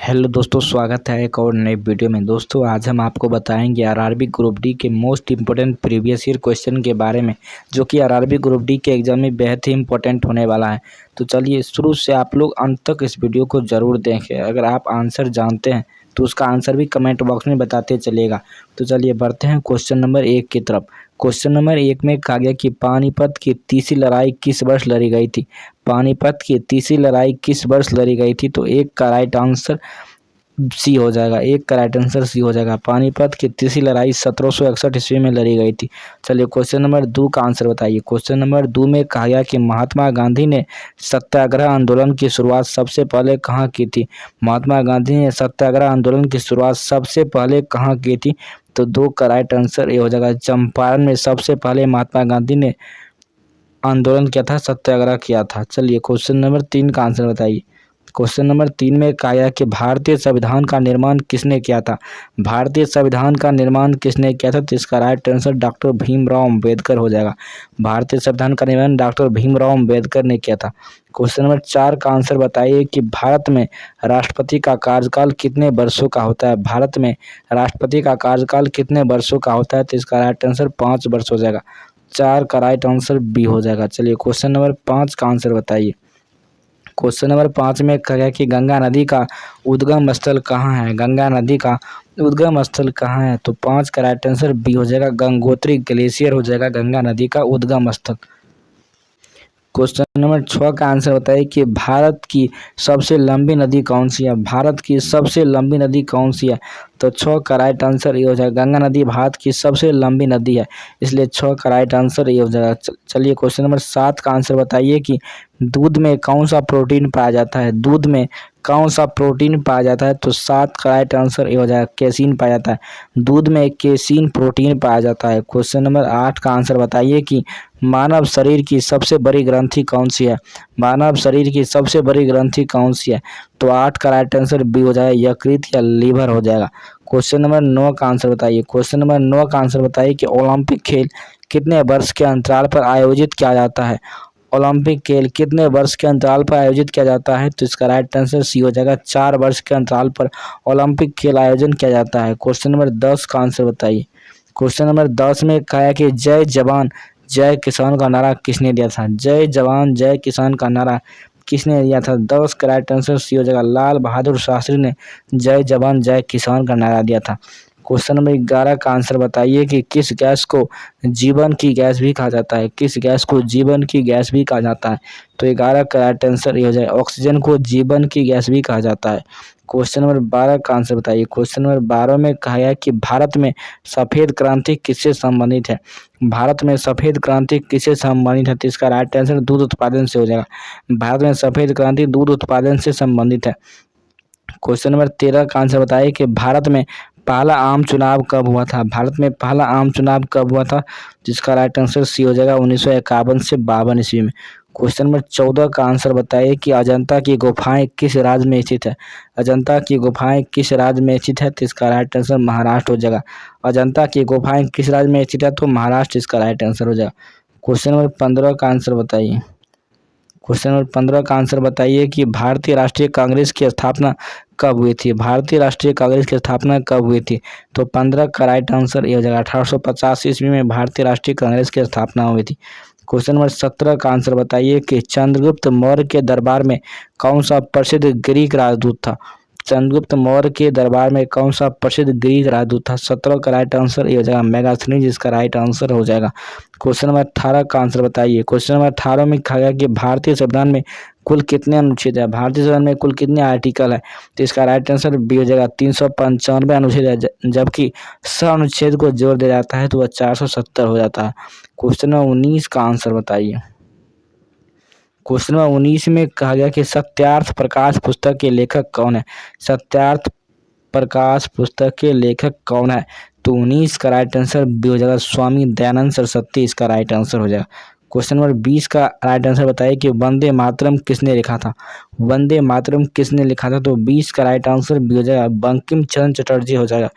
Hello दोस्तों, स्वागत है एक और नए वीडियो में। दोस्तों आज हम आपको बताएंगे आरआरबी ग्रुप डी के most important previous year question के बारे में, जो कि आरआरबी ग्रुप डी के एग्जाम में बेहद ही इम्पोर्टेंट होने वाला है। तो चलिए शुरू से आप लोग अंत तक इस वीडियो को ज़रूर देखें। अगर आप आंसर जानते हैं तो उसका आंसर भी कमेंट बॉक्स में बताते चलिएगा। तो चलिए बढ़ते हैं क्वेश्चन नंबर 1 की तरफ। क्वेश्चन नंबर 1 में कहा गया कि पानीपत की तीसरी लड़ाई किस वर्ष लड़ी गई थी। पानीपत की तीसरी लड़ाई किस वर्ष लड़ी गई थी, तो एक का राइट आंसर सी हो जाएगा। एक का राइट आंसर सी हो जाएगा। पानीपत की तीसरी लड़ाई 1761 ईस्वी में लड़ी गई थी। चलिए क्वेश्चन नंबर 2 का आंसर बताइए। क्वेश्चन नंबर 2 में कहा गया कि महात्मा गांधी ने सत्याग्रह आंदोलन की शुरुआत सबसे पहले कहाँ की थी। महात्मा गांधी ने सत्याग्रह आंदोलन की शुरुआत सबसे पहले कहाँ की थी, तो 2 का राइट आंसर ये हो जाएगा। चंपारण में सबसे पहले महात्मा गांधी ने आंदोलन किया था, सत्याग्रह किया था। चलिए क्वेश्चन नंबर 3 का आंसर बताइए। क्वेश्चन नंबर 3 में कहा गया कि भारतीय संविधान का निर्माण किसने किया था। भारतीय संविधान का निर्माण किसने किया था, तो इसका right answer doctor Bhimrao Ambedkar हो जाएगा। भारतीय संविधान का निर्माण डॉक्टर भीमराव अम्बेडकर ने किया था। क्वेश्चन नंबर 4 का आंसर बताइए कि भारत में राष्ट्रपति का कार्यकाल कितने वर्षों का होता है। भारत में राष्ट्रपति का कार्यकाल कितने वर्षों का होता है, तो इसका राइट आंसर 5 वर्ष हो जाएगा। 4 का राइट आंसर बी हो जाएगा। चलिए क्वेश्चन नंबर 5 का आंसर बताइए। क्वेश्चन नंबर 5 में कहा गया कि गंगा नदी का उद्गम स्थल कहाँ है। गंगा नदी का उद्गम स्थल कहाँ है, तो 5 का राइट आंसर बी हो जाएगा। गंगोत्री ग्लेशियर हो जाएगा गंगा नदी का उद्गम स्थल। क्वेश्चन नंबर 6 का आंसर बताइए कि भारत की सबसे लंबी नदी कौन सी है। भारत की सबसे लंबी नदी कौन सी है, तो 6 का राइट आंसर ये हो जाएगा। गंगा नदी भारत की सबसे लंबी नदी है, इसलिए 6 का राइट आंसर ये हो जाएगा। चलिए क्वेश्चन नंबर 7 का आंसर बताइए कि दूध में कौन सा प्रोटीन पाया जाता है। दूध में कौन सा प्रोटीन पाया जाता है, तो 7 का राइट आंसर ये हो जाएगा। कैसीन पाया जाता है। दूध में कैसीन प्रोटीन पाया जाता है। क्वेश्चन नंबर 8 का आंसर बताइए कि मानव शरीर की सबसे बड़ी ग्रंथि कौन सी है। मानव शरीर की सबसे बड़ी ग्रंथि कौन सी है, तो 8 का राइट आंसर बी हो जाएगा। यकृत या लीवर हो जाएगा। क्वेश्चन नंबर 9 का आंसर बताइए। क्वेश्चन नंबर 9 का आंसर बताइए कि ओलंपिक खेल कितने वर्ष के अंतराल पर आयोजित किया जाता है। ओलंपिक खेल कितने वर्ष के अंतराल पर आयोजित किया जाता है, तो इसका राइट आंसर सी हो जाएगा। 4 वर्ष के अंतराल पर ओलंपिक खेल आयोजन किया जाता है। क्वेश्चन नंबर 10 का आंसर बताइए। क्वेश्चन नंबर 10 में कहा है कि जय जवान जय किसान का नारा किसने दिया था। जय जवान जय किसान का नारा किसने दिया था, 10 का राइट आंसर सी हो जाएगा। लाल बहादुर शास्त्री ने जय जवान जय किसान का नारा दिया था। क्वेश्चन नंबर 11 का आंसर बताइए कि किस गैस को जीवन की गैस भी कहा जाता है। किस गैस को जीवन की गैस भी कहा जाता है, तो 11 का राइट आंसर ये हो जाए। ऑक्सीजन को जीवन की गैस भी कहा जाता है। क्वेश्चन नंबर 12 का आंसर बताइए। क्वेश्चन नंबर 12 में कहा गया कि भारत में सफ़ेद क्रांति किससे संबंधित है। भारत में सफ़ेद क्रांति किससे संबंधित है, तो इसका राइट आंसर दूध उत्पादन से हो जाएगा। भारत में सफ़ेद क्रांति दूध उत्पादन से संबंधित है। क्वेश्चन नंबर 13 का आंसर बताइए कि भारत में पहला आम चुनाव कब हुआ था। भारत में पहला आम चुनाव कब हुआ था, जिसका राइट आंसर सी हो जाएगा 1951 से 52 ईस्वी में। क्वेश्चन नंबर 14 का आंसर बताइए कि अजंता की गुफाएं किस राज्य में स्थित है। अजंता की गुफाएं किस राज्य में स्थित है, तो इसका राइट आंसर महाराष्ट्र हो जाएगा। अजंता की गुफाएं किस राज्य में स्थित है, तो महाराष्ट्र इसका राइट आंसर हो जाएगा। क्वेश्चन नंबर 15 का आंसर बताइए। क्वेश्चन नंबर 15 का आंसर बताइए कि भारतीय राष्ट्रीय कांग्रेस की स्थापना कब हुई थी। भारतीय राष्ट्रीय कांग्रेस की स्थापना कब हुई थी, तो 15 का राइट आंसर ये हो जाएगा। 1850 ईस्वी में भारतीय राष्ट्रीय कांग्रेस की स्थापना हुई थी। क्वेश्चन नंबर 17 का आंसर बताइए कि चंद्रगुप्त मौर्य के दरबार में कौन सा प्रसिद्ध ग्रीक राजदूत था। चंद्रगुप्त मौर्य के दरबार में कौन सा प्रसिद्ध ग्रीक राजदूत था। 17 का राइट आंसर ये हो जाएगा मेगास्थनीज, जिसका राइट आंसर हो जाएगा। क्वेश्चन नंबर 18 का आंसर बताइए। क्वेश्चन नंबर 18 में कहा गया कि भारतीय संविधान में कुल कितने अनुच्छेद है। भारतीय संविधान में कुल कितने आर्टिकल है, तो इसका राइट आंसर बी हो जाएगा। 395 अनुच्छेद है, जबकि 100 अनुच्छेद को जोड़ दिया जाता है तो वह 470 हो जाता है। क्वेश्चन नंबर 19 का आंसर बताइए। क्वेश्चन नंबर 19 में कहा गया कि सत्यार्थ प्रकाश पुस्तक के लेखक कौन है। सत्यार्थ प्रकाश पुस्तक के लेखक कौन है, तो 19 का राइट आंसर बी हो जाएगा। स्वामी दयानंद सरस्वती इसका राइट आंसर हो जाएगा। क्वेश्चन नंबर 20 का राइट आंसर बताइए कि वंदे मातरम किसने लिखा था। वंदे मातरम किसने लिखा था, तो 20 का राइट आंसर बी हो जाएगा। बंकिम चंद्र चटर्जी हो जाएगा।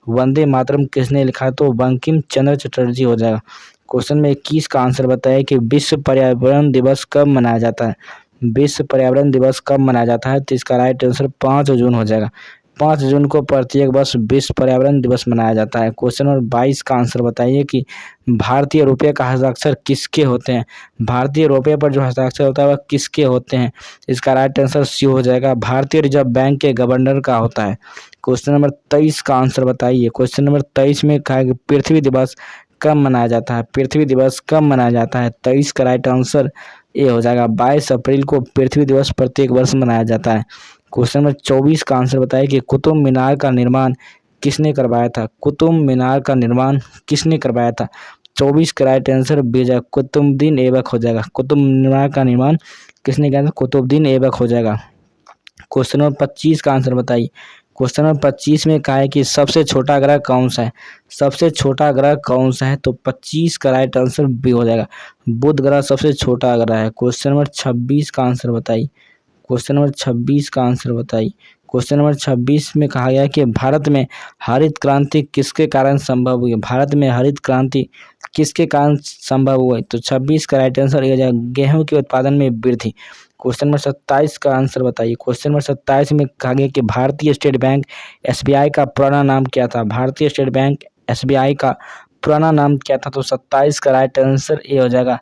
वंदे मातरम किसने लिखा, तो बंकिम चंद्र चटर्जी हो जाएगा। क्वेश्चन में 21 का आंसर बताइए कि विश्व पर्यावरण दिवस कब मनाया जाता है। विश्व पर्यावरण दिवस कब मनाया जाता है? तो इसका राइट आंसर 5 जून हो जाएगा। 5 जून को प्रत्येक वर्ष विश्व पर्यावरण दिवस मनाया जाता है। क्वेश्चन नंबर 22 का आंसर बताइए कि भारतीय रुपये का हस्ताक्षर किसके होते हैं? भारतीय रुपये पर जो हस्ताक्षर होता है वह किसके होते हैं? इसका राइट आंसर सी हो जाएगा, भारतीय रिजर्व बैंक के गवर्नर का होता है। क्वेश्चन नंबर 23 का आंसर बताइए। क्वेश्चन नंबर 23 में कहा कि पृथ्वी दिवस कब मनाया जाता है? पृथ्वी दिवस कब मनाया जाता है? 23 का राइट आंसर ये हो जाएगा, 22 अप्रैल को पृथ्वी दिवस प्रत्येक वर्ष मनाया जाता है। क्वेश्चन नंबर 24 का आंसर बताइए कि कुतुब मीनार का निर्माण किसने करवाया था? कुतुब मीनार का निर्माण किसने करवाया था? 24 का राइट आंसर बी हो जाएगा, कुतुबुद्दीन ऐबक हो जाएगा। कुतुब मीनार का निर्माण किसने किया था? कुतुबुद्दीन ऐबक हो जाएगा। क्वेश्चन नंबर 25 का आंसर बताइए। क्वेश्चन नंबर 25 में कहा है कि सबसे छोटा ग्रह कौन सा है? सबसे छोटा ग्रह कौन सा है? तो 25 का राइट आंसर बी हो जाएगा, बुध ग्रह सबसे छोटा ग्रह है। क्वेश्चन नंबर 26 का आंसर बताइए। क्वेश्चन नंबर 26 का आंसर बताइए। क्वेश्चन नंबर 26 में कहा गया कि भारत में हरित क्रांति किसके कारण संभव हुई? भारत में हरित क्रांति किसके कारण संभव हुई? तो 26 का राइट आंसर हो जाएगा, गेहूं के उत्पादन में वृद्धि। क्वेश्चन नंबर 27 का आंसर बताइए। क्वेश्चन नंबर 27 में कहा गया कि भारतीय स्टेट बैंक एसबीआई का पुराना नाम क्या था? भारतीय स्टेट बैंक एसबीआई का पुराना नाम क्या था? तो 27 का राइट आंसर ये हो जाएगा,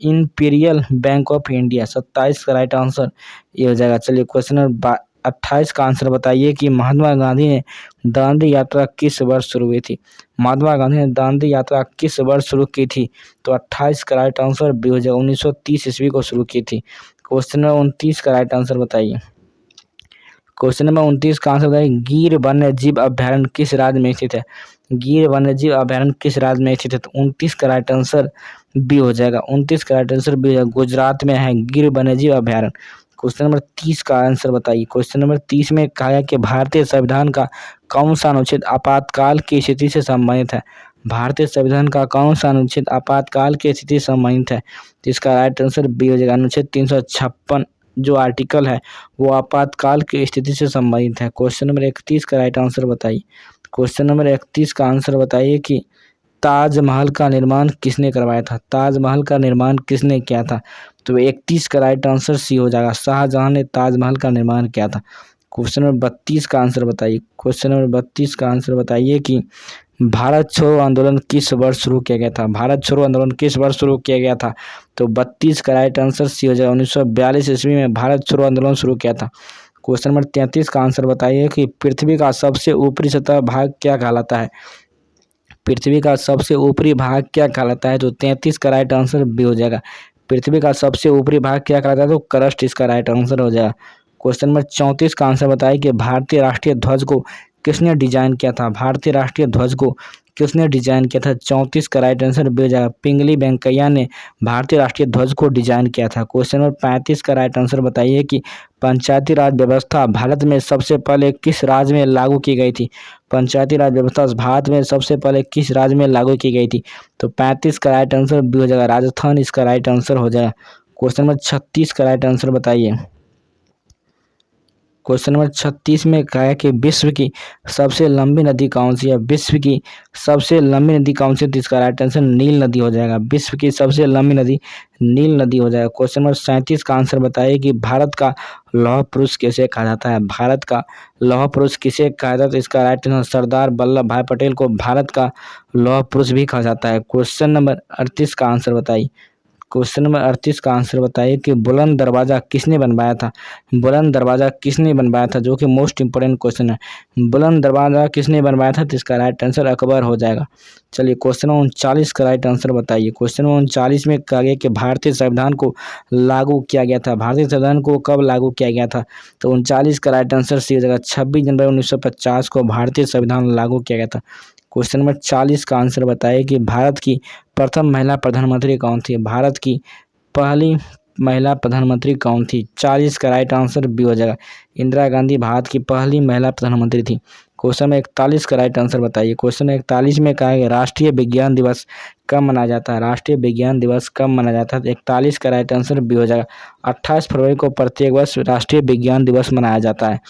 इंपीरियल बैंक ऑफ इंडिया। 27 का राइट आंसर ये हो जाएगा। चलिए क्वेश्चन नंबर 28 का आंसर बताइए कि महात्मा गांधी ने दांडी यात्रा किस वर्ष शुरू हुई थी? महात्मा गांधी ने दांडी यात्रा किस वर्ष शुरू की थी? तो 28 का राइट आंसर बी हो जाएगा, 1930 ईस्वी को शुरू की थी। क्वेश्चन नंबर 29 का राइट आंसर बताइए। क्वेश्चन नंबर 29 का आंसर बताइए, गिर वन्य जीव अभ्यारण्य किस राज्य में स्थित है? गिर वन्य जीव अभ्यारण्य किस राज्य में स्थित है? तो 29 का राइट आंसर बी हो जाएगा। 29 का राइट आंसर बी हो जाएगा, गुजरात में है गिर वन्य जीव अभ्यारण्य। क्वेश्चन नंबर 30 का आंसर बताइए। क्वेश्चन नंबर 30 में कहा है कि भारतीय संविधान का कौन सा अनुच्छेद आपातकाल की स्थिति से संबंधित है? भारतीय संविधान का कौन सा अनुच्छेद आपातकाल की स्थिति से संबंधित है? तो इसका राइट आंसर बी हो जाएगा, अनुच्छेद 356 जो आर्टिकल है वो आपातकाल की स्थिति से संबंधित है। क्वेश्चन नंबर 31 का राइट आंसर बताइए। क्वेश्चन नंबर 31 का आंसर बताइए कि ताजमहल का निर्माण किसने करवाया था? ताजमहल का निर्माण किसने किया था? तो 31 का राइट आंसर सी हो जाएगा, शाहजहां ने ताजमहल का निर्माण किया था। क्वेश्चन नंबर 32 का आंसर बताइए। क्वेश्चन नंबर 32 का आंसर बताइए कि भारत छोड़ो आंदोलन किस वर्ष शुरू किया गया था? भारत छोड़ो आंदोलन किस वर्ष शुरू किया गया था? तो 32 का राइट आंसर सी हो जाएगा, 1942 ईस्वी में भारत छोड़ो आंदोलन शुरू किया था। क्वेश्चन नंबर 33 का आंसर बताइए कि पृथ्वी का सबसे ऊपरी सतह भाग क्या कहलाता है? पृथ्वी का सबसे ऊपरी भाग क्या कहलाता है? तो 33 का राइट आंसर बी हो जाएगा, पृथ्वी का सबसे ऊपरी भाग क्या कहलाता है? तो क्रस्ट इसका राइट आंसर हो जाएगा। क्वेश्चन नंबर 34 का आंसर बताइए कि भारतीय राष्ट्रीय ध्वज को किसने डिजाइन किया था? भारतीय राष्ट्रीय ध्वज को किसने डिजाइन किया था? 34 का राइट आंसर बी हो जाएगा, पिंगली वेंकैया ने भारतीय राष्ट्रीय ध्वज को डिजाइन किया था। क्वेश्चन नंबर 35 का राइट आंसर बताइए कि पंचायती राज व्यवस्था भारत में सबसे पहले किस राज्य में लागू की गई थी? पंचायती राज व्यवस्था भारत में सबसे पहले किस राज्य में लागू की गई थी? तो 35 का राइट आंसर बी हो जाएगा, राजस्थान इसका राइट आंसर हो जाएगा। क्वेश्चन नंबर 36 का राइट आंसर बताइए। क्वेश्चन नंबर 36 में कहा है कि विश्व की सबसे लंबी नदी कौन सी है? विश्व की सबसे लंबी नदी कौन सी है? तो इसका राइट आंसर नील नदी हो जाएगा। विश्व की सबसे लंबी नदी नील नदी हो जाएगा। क्वेश्चन नंबर 37 का आंसर बताइए कि भारत का लौह पुरुष किसे कहा जाता है? भारत का लौह पुरुष किसे कहा जाता है? तो इसका राइट आंसर सरदार वल्लभ भाई पटेल को भारत का लौह पुरुष भी कहा जाता है। क्वेश्चन नंबर 38 का आंसर बताइए। क्वेश्चन नंबर 38 का आंसर बताइए कि बुलंद दरवाजा किसने बनवाया था? बुलंद दरवाजा किसने बनवाया था? जो कि मोस्ट इंपोर्टेंट क्वेश्चन है, बुलंद दरवाजा किसने बनवाया था? तो इसका राइट आंसर अकबर हो जाएगा। चलिए क्वेश्चन नंबर 39 का राइट आंसर बताइए। क्वेश्चन नंबर 39 में कहा गया कि भारतीय संविधान को लागू किया गया था। भारतीय संविधान को कब लागू किया गया था? तो 39 का राइट आंसर सी हो जाएगा, 26 जनवरी 1950 को भारतीय संविधान लागू किया गया था। क्वेश्चन नंबर 40 का आंसर बताइए कि भारत की प्रथम महिला प्रधानमंत्री कौन थी? भारत की पहली महिला प्रधानमंत्री कौन थी? 40 का राइट आंसर बी हो जाएगा, इंदिरा गांधी भारत की पहली महिला प्रधानमंत्री थी। क्वेश्चन में 41 का राइट आंसर बताइए। क्वेश्चन 41 में कहा है राष्ट्रीय विज्ञान दिवस कब मनाया जाता है? राष्ट्रीय विज्ञान दिवस कब मनाया जाता है? 41 का राइट आंसर बी हो जाएगा, 28 फरवरी को प्रत्येक वर्ष राष्ट्रीय विज्ञान दिवस मनाया जाता है।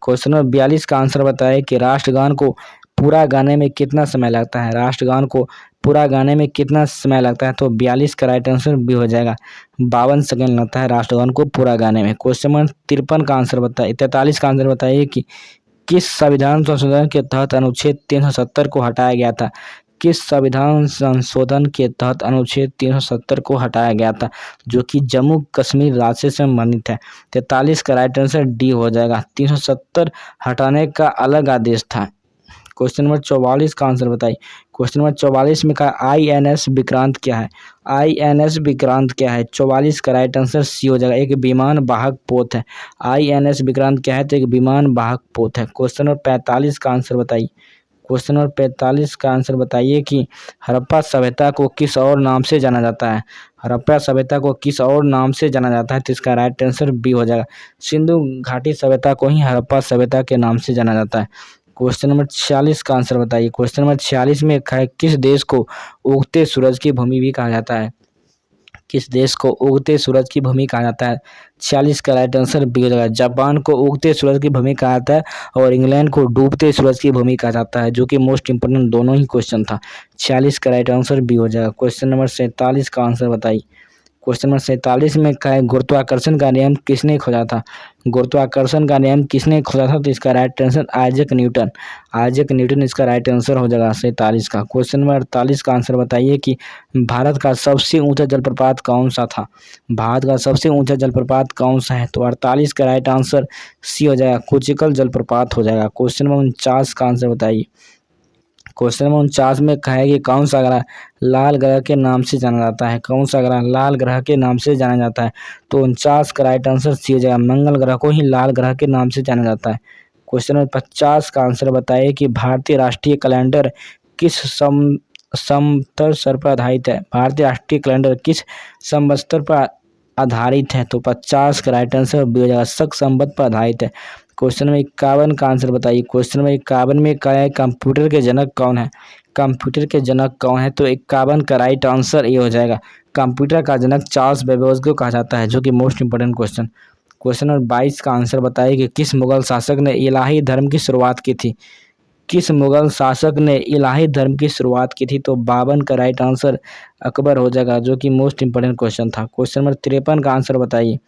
क्वेश्चन नंबर 42 का आंसर बताइए कि राष्ट्रगान को पूरा गाने में कितना समय लगता है? राष्ट्रगान को पूरा गाने में कितना समय लगता है? तो 42 का राइट आंसर बी हो जाएगा। 52 सेकंड लगता है राष्ट्रगान को पूरा गाने में। क्वेश्चन नंबर 53 का आंसर बताइए, 43 का आंसर बताइए कि किस संविधान संशोधन के तहत अनुच्छेद 370 को हटाया गया था? किस संविधान संशोधन के तहत अनुच्छेद 370 को हटाया गया था, जो कि जम्मू कश्मीर राज्य से संबंधित है? 43 का राइट आंसर डी हो जाएगा। 370 हटाने का अलग आदेश था। क्वेश्चन नंबर 44 का आंसर बताइए। क्वेश्चन नंबर 44 में कहा INS विक्रांत क्या है? INS विक्रांत क्या है? 44 का राइट आंसर सी हो जाएगा, एक विमान वाहक पोत है। INS विक्रांत क्या है? तो एक विमान वाहक पोत है। क्वेश्चन नंबर 45 का आंसर बताइए। क्वेश्चन नंबर 45 का आंसर बताइए कि हड़प्पा सभ्यता को किस और नाम से जाना जाता है? हड़प्पा सभ्यता को किस और नाम से जाना जाता है? तो इसका राइट आंसर बी हो जाएगा। सिंधु घाटी सभ्यता को ही हड़प्पा सभ्यता के नाम से जाना जाता है। क्वेश्चन नंबर 46 का आंसर बताइए। क्वेश्चन नंबर 46 में किस देश को उगते सूरज की भूमि भी कहा जाता है? किस देश को उगते सूरज की भूमि कहा जाता है? 46 का राइट आंसर बी हो जाएगा। जापान को उगते सूरज की भूमि कहा जाता है और इंग्लैंड को डूबते सूरज की भूमि कहा जाता है, जो कि मोस्ट इंपोर्टेंट दोनों ही क्वेश्चन था। 46 का राइट आंसर बी हो जाएगा। क्वेश्चन नंबर 47 का आंसर बताइए। क्वेश्चन नंबर 47 में क्या है? गुरुत्वाकर्षण का नियम किसने खोजा था? गुरुत्वाकर्षण का नियम किसने खोजा था? तो इसका right answer Isaac Newton. Isaac Newton इसका राइट आंसर हो जाएगा 47 का। क्वेश्चन नंबर 48 का आंसर बताइए कि भारत का सबसे ऊंचा जलप्रपात कौन सा था? भारत का सबसे ऊंचा जलप्रपात कौन सा है? तो 48 का राइट आंसर सी हो जाएगा, कुचिकल जलप्रपात हो जाएगा। क्वेश्चन नंबर 49 का आंसर बताइए। क्वेश्चन नंबर 49 में कहा है कि कौन सा ग्रह लाल ग्रह के नाम से जाना जाता है? कौन सा ग्रह लाल ग्रह के नाम से जाना जाता है? तो 49 का राइट आंसर सी हो जाएगा, मंगल ग्रह को ही लाल ग्रह के नाम से जाना जाता है। क्वेश्चन नंबर 50 का आंसर बताइए कि भारतीय राष्ट्रीय कैलेंडर किस संवत्सर पर आधारित है? भारतीय राष्ट्रीय कैलेंडर किस संवत्सर पर आधारित है? तो 50 का राइट आंसर बी हो जाएगा, शक संवत पर आधारित है। क्वेश्चन नंबर 51 का आंसर बताइए। क्वेश्चन नंबर 51 में क्या है? कंप्यूटर के जनक कौन है? कंप्यूटर के जनक कौन है? तो 51 का राइट आंसर ये हो जाएगा, कंप्यूटर का जनक चार्ल्स बेबेज को कहा जाता है, जो कि most important question. Question number 22 का आंसर बताइए कि किस मुगल शासक ने इलाही धर्म की शुरुआत की थी? किस मुगल शासक ने इलाही धर्म की शुरुआत की थी? तो 52 का राइट आंसर अकबर हो जाएगा, जो कि मोस्ट इंपोर्टेंट क्वेश्चन था। क्वेश्चन नंबर 53 का आंसर बताइए।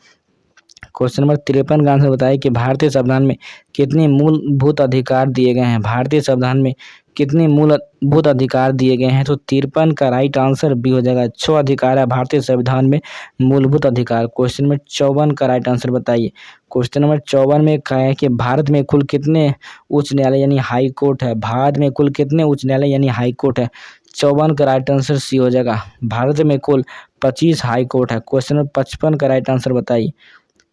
क्वेश्चन नंबर 53 का आंसर बताइए कि भारतीय संविधान में कितने मूलभूत अधिकार दिए गए हैं? भारतीय संविधान में कितने मूलभूत अधिकार दिए गए हैं? तो 53 का राइट आंसर बी हो जाएगा, 6 अधिकार है भारतीय संविधान में मूलभूत अधिकार। क्वेश्चन नंबर 54 का राइट आंसर बताइए। क्वेश्चन नंबर 54 में कहा है कि भारत में कुल कितने उच्च न्यायालय यानी हाई कोर्ट है? भारत में कुल कितने उच्च न्यायालय यानी हाई कोर्ट है? 54 का राइट आंसर सी हो जाएगा, भारत में कुल 25 हाई कोर्ट है। क्वेश्चन नंबर 55 का राइट आंसर बताइए।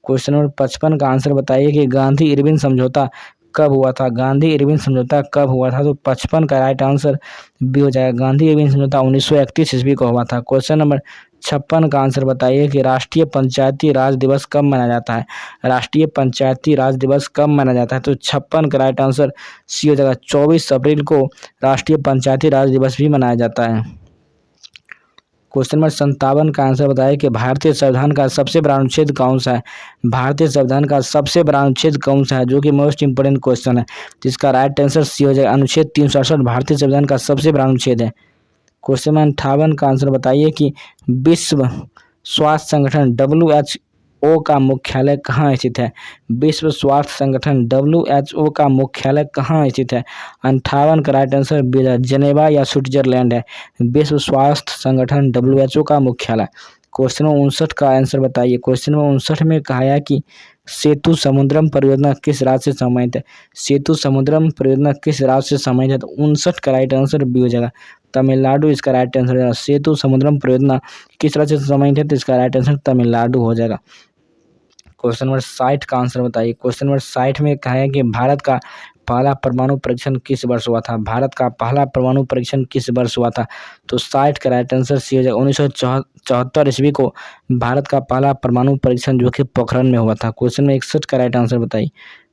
क्वेश्चन नंबर 55 का आंसर बताइए कि गांधी इरविन समझौता कब हुआ था? गांधी इरविन समझौता कब हुआ था? तो 55 का राइट आंसर बी हो जाएगा, गांधी इरविन समझौता 1931 ईस्वी को हुआ था। क्वेश्चन नंबर 56 का आंसर बताइए कि राष्ट्रीय पंचायती राज दिवस कब मनाया जाता है? राष्ट्रीय पंचायती राज दिवस कब मनाया जाता है? तो 56 का राइट आंसर सी हो जाएगा, 24 अप्रैल को राष्ट्रीय पंचायती राज दिवस भी मनाया जाता है। क्वेश्चन नंबर 57 का आंसर बताइए कि भारतीय संविधान का सबसे बड़ा अनुच्छेद कौन सा है? भारतीय संविधान का सबसे बड़ा अनुच्छेद कौन सा है, जो कि मोस्ट इंपोर्टेंट क्वेश्चन है। जिसका राइट आंसर सी हो जाएगा, अनुच्छेद 368 भारतीय संविधान का सबसे बड़ा अनुच्छेद है। क्वेश्चन नंबर 58 का आंसर बताइए कि विश्व स्वास्थ्य संगठन WHO का मुख्यालय कहाँ स्थित है? विश्व स्वास्थ्य संगठन WHO का मुख्यालय कहाँ स्थित है? 58 का राइट आंसर जेनेवा या स्विट्जरलैंड है विश्व स्वास्थ्य संगठन WHO का मुख्यालय। क्वेश्चन नंबर 59 का आंसर बताइए। क्वेश्चन नंबर 59 में कहा है कि सेतु समुद्रम परियोजना किस राज्य से संबंधित है? सेतु समुद्रम परियोजना किस राज्य से संबंधित है? तो 59 का राइट आंसर बी हो जाएगा, तमिलनाडु इसका राइट आंसर हो जाएगा। सेतु समुद्रम परियोजना किस राज्य से संबंधित है? तो इसका राइट आंसर तमिलनाडु हो जाएगा। क्वेश्चन नंबर 60 का आंसर बताइए। क्वेश्चन नंबर 60 में कहा है कि भारत का पहला परमाणु परीक्षण किस वर्ष हुआ था? भारत का पहला परमाणु परीक्षण किस वर्ष हुआ था? तो 60 का राइट आंसर सी हो जाएगा, 1974 ईस्वी को भारत का पहला परमाणु परीक्षण जो कि पोखरण में हुआ था। क्वेश्चन में 61 का राइट आंसर बताइए।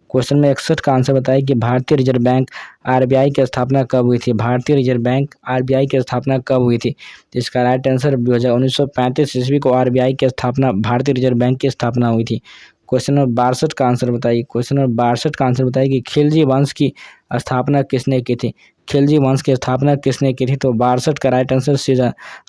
क्वेश्चन में 61 का आंसर बताइए कि भारतीय रिजर्व बैंक RBI की स्थापना कब हुई थी? भारतीय रिजर्व बैंक RBI की स्थापना कब हुई थी? इसका राइट आंसर भी हो जाएगा, 1935 ईस्वी को RBI की स्थापना भारतीय रिजर्व बैंक की स्थापना हुई थी। क्वेश्चन नंबर 62 का आंसर बताइए। क्वेश्चन नंबर 62 का आंसर बताइए कि खिलजी वंश की स्थापना किसने की थी। खिलजी वंश की स्थापना किसने की थी, तो 62 का राइट आंसर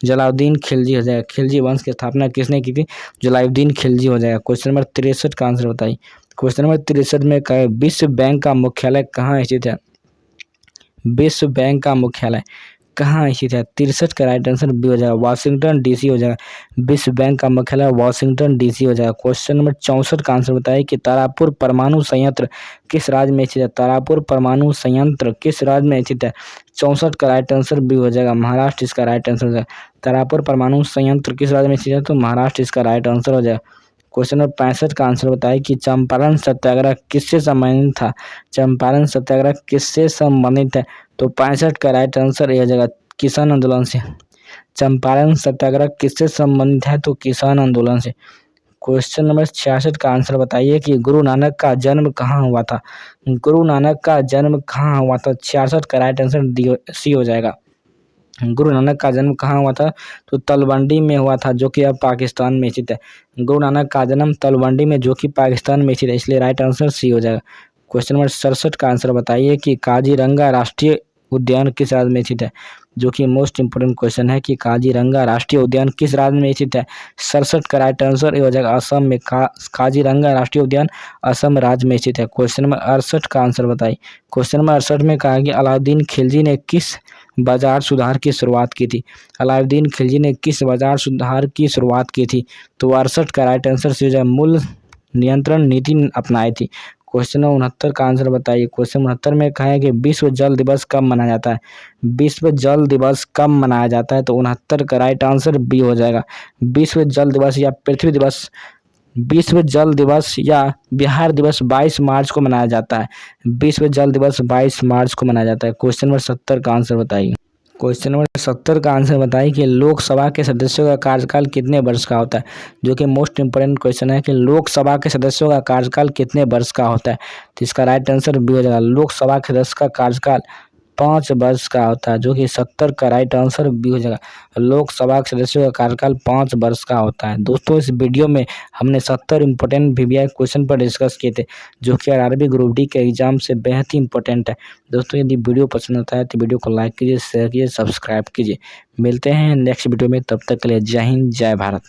जलालुद्दीन खिलजी हो जाएगा। खिलजी वंश की स्थापना किसने की थी, जलालुद्दीन खिलजी हो जाएगा। क्वेश्चन नंबर 63 का आंसर बताइए। क्वेश्चन नंबर 63 में कहा विश्व बैंक का मुख्यालय कहाँ स्थित है। विश्व बैंक का मुख्यालय कहाँ स्थित है। 63 का राइट आंसर बी हो जाएगा, वाशिंगटन डीसी हो जाएगा। विश्व बैंक का मुख्यालय वाशिंगटन डीसी हो जाएगा। क्वेश्चन नंबर 64 का आंसर बताइए कि तारापुर परमाणु संयंत्र किस राज्य में स्थित है। तारापुर परमाणु संयंत्र किस राज्य में स्थित है। 64 का राइट आंसर बी हो जाएगा, महाराष्ट्र इसका राइट आंसर हो जाएगा। तारापुर परमाणु संयंत्र किस राज्य में स्थित है, तो महाराष्ट्र इसका राइट आंसर हो जाएगा। क्वेश्चन नंबर 65 का आंसर बताइए कि चंपारण सत्याग्रह किससे संबंधित था। चंपारण सत्याग्रह किससे संबंधित है, तो 65 का राइट आंसर यह जगह किसान आंदोलन से। चंपारण सत्याग्रह किससे संबंधित है, तो किसान आंदोलन से। क्वेश्चन नंबर 66 का आंसर बताइए कि गुरु नानक का जन्म कहाँ हुआ था। गुरु नानक का जन्म कहाँ हुआ था। 66 का राइट आंसर सी हो जाएगा। गुरु नानक का जन्म कहाँ हुआ था, तो तलवंडी में हुआ था, जो कि अब पाकिस्तान में स्थित है। गुरु नानक का जन्म तलवंडी में, जो कि पाकिस्तान में स्थित है, इसलिए राइट आंसर सी हो जाएगा। क्वेश्चन नंबर 67 का आंसर बताइए कि काजीरंगा राष्ट्रीय उद्यान किस राज्य में स्थित है, जो कि मोस्ट इंपोर्टेंट क्वेश्चन है कि काजीरंगा राष्ट्रीय उद्यान किस राज्य में स्थित है। 67 का राइट आंसर हो जाएगा असम में। काजीरंगा राष्ट्रीय उद्यान असम राज्य में स्थित है। क्वेश्चन नंबर 68 का आंसर बताइए। क्वेश्चन नंबर 68 में कहा कि अलाउद्दीन खिलजी ने किस बाजार सुधार की शुरुआत की थी। अलाउद्दीन खिलजी ने किस बाजार सुधार की शुरुआत की थी, तो 68 का राइट आंसर से हो जाए मूल्य नियंत्रण नीति अपनाई थी। क्वेश्चन नंबर 69 का आंसर बताइए। क्वेश्चन 69 में कहा है कि विश्व जल दिवस कब मनाया जाता है। विश्व जल दिवस कब मनाया जाता है, तो 69 का राइट आंसर बी हो जाएगा। विश्व जल दिवस या पृथ्वी दिवस, विश्व जल दिवस या बिहार दिवस 22 मार्च को मनाया जाता है। विश्व जल दिवस 22 मार्च को मनाया जाता है। क्वेश्चन नंबर 70 का आंसर बताइए। क्वेश्चन नंबर 70 का आंसर बताइए कि लोकसभा के सदस्यों का कार्यकाल कितने वर्ष का होता है, जो कि मोस्ट इंपोर्टेंट क्वेश्चन है कि लोकसभा के सदस्यों का कार्यकाल कितने वर्ष का होता है, तो इसका राइट आंसर बी हो जाएगा। लोकसभा के सदस्य का कार्यकाल 5 वर्ष का होता है, जो कि 70 का राइट आंसर बी हो जाएगा। लोकसभा के सदस्यों का कार्यकाल 5 वर्ष का होता है। दोस्तों इस वीडियो में हमने 70 इंपॉर्टेंट वीवीआई क्वेश्चन पर डिस्कस किए थे, जो कि आरआरबी ग्रुप डी के एग्जाम से बेहद ही इंपॉर्टेंट है। दोस्तों यदि वीडियो पसंद आता है तो वीडियो को लाइक कीजिए, शेयर कीजिए, सब्सक्राइब कीजिए। मिलते हैं नेक्स्ट वीडियो में, तब तक के लिए जय हिंद जय भारत।